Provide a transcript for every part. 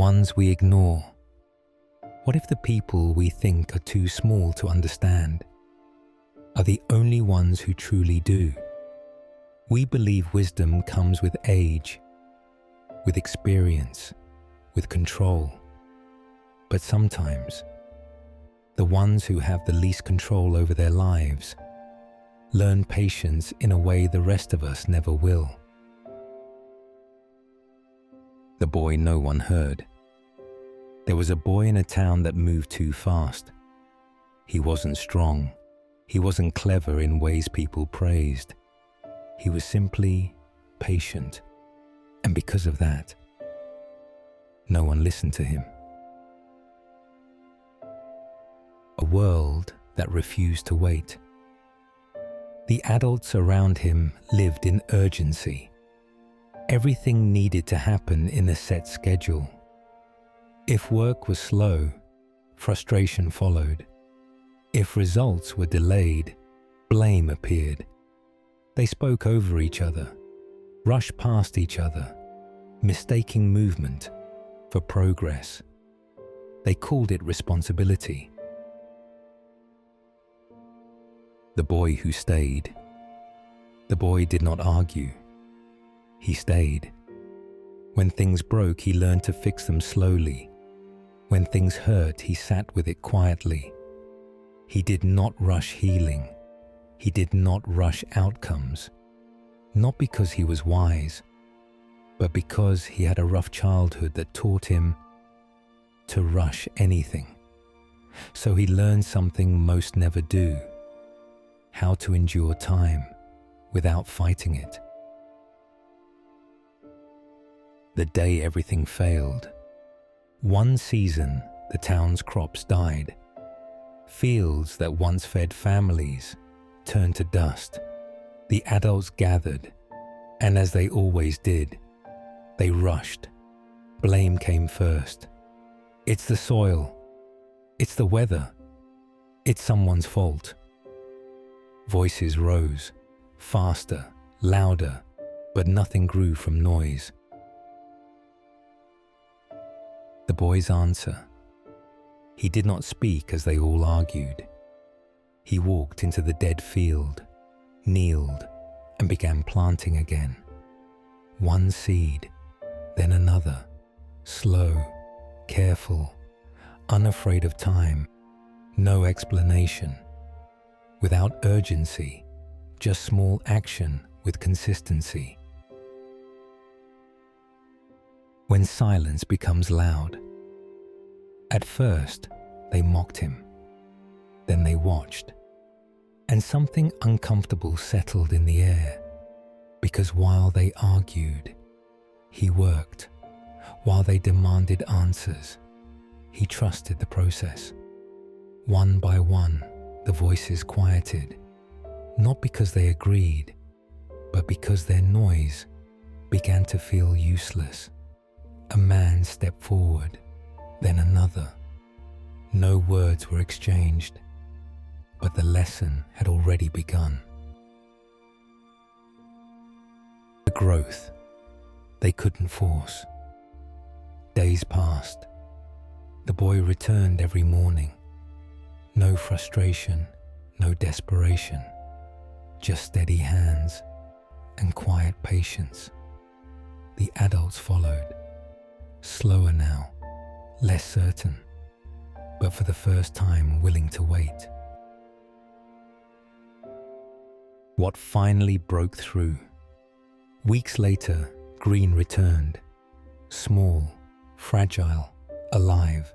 ones we ignore? What if the people we think are too small to understand are the only ones who truly do? We believe wisdom comes with age, with experience, with control. But sometimes, the ones who have the least control over their lives learn patience in a way the rest of us never will. The boy no one heard. There was a boy in a town that moved too fast. He wasn't strong. He wasn't clever in ways people praised. He was simply patient. And because of that, no one listened to him. A world that refused to wait. The adults around him lived in urgency. Everything needed to happen in a set schedule. If work was slow, frustration followed. If results were delayed, blame appeared. They spoke over each other, rushed past each other, mistaking movement for progress. They called it responsibility. The boy who stayed. The boy did not argue. He stayed. When things broke, he learned to fix them slowly. When things hurt, he sat with it quietly. He did not rush healing. He did not rush outcomes. Not because he was wise, but because he had a rough childhood that taught him to rush anything. So he learned something most never do: how to endure time without fighting it. The day everything failed. One season, the town's crops died. Fields that once fed families turned to dust. The adults gathered, and as they always did, they rushed. Blame came first. It's the soil. It's the weather. It's someone's fault. Voices rose, faster, louder, but nothing grew from noise. The boy's answer. He did not speak as they all argued. He walked into the dead field, kneeled, and began planting again. One seed, then another, slow, careful, unafraid of time, no explanation. Without urgency, just small action with consistency. When silence becomes loud. At first, they mocked him. Then they watched. And something uncomfortable settled in the air, because while they argued, he worked. While they demanded answers, he trusted the process. One by one, the voices quieted, not because they agreed, but because their noise began to feel useless. A man stepped forward, then another. No words were exchanged, but the lesson had already begun. The growth they couldn't force. Days passed. The boy returned every morning. No frustration, no desperation, just steady hands and quiet patience. The adults followed, slower now, less certain, but for the first time willing to wait. What finally broke through? Weeks later, Green returned, small, fragile, alive.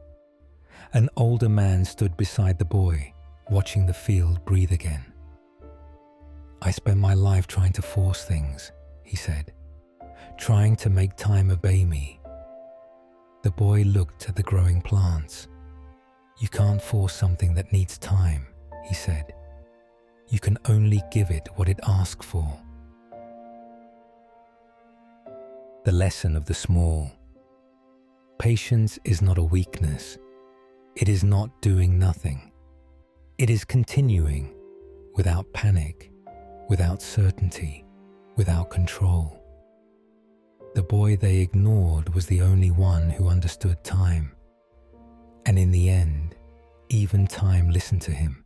An older man stood beside the boy, watching the field breathe again. "I spent my life trying to force things," he said, "trying to make time obey me." The boy looked at the growing plants. "You can't force something that needs time," he said. "You can only give it what it asks for." The lesson of the small. Patience is not a weakness. It is not doing nothing. It is continuing without panic, without certainty, without control. The boy they ignored was the only one who understood time. And in the end, even time listened to him.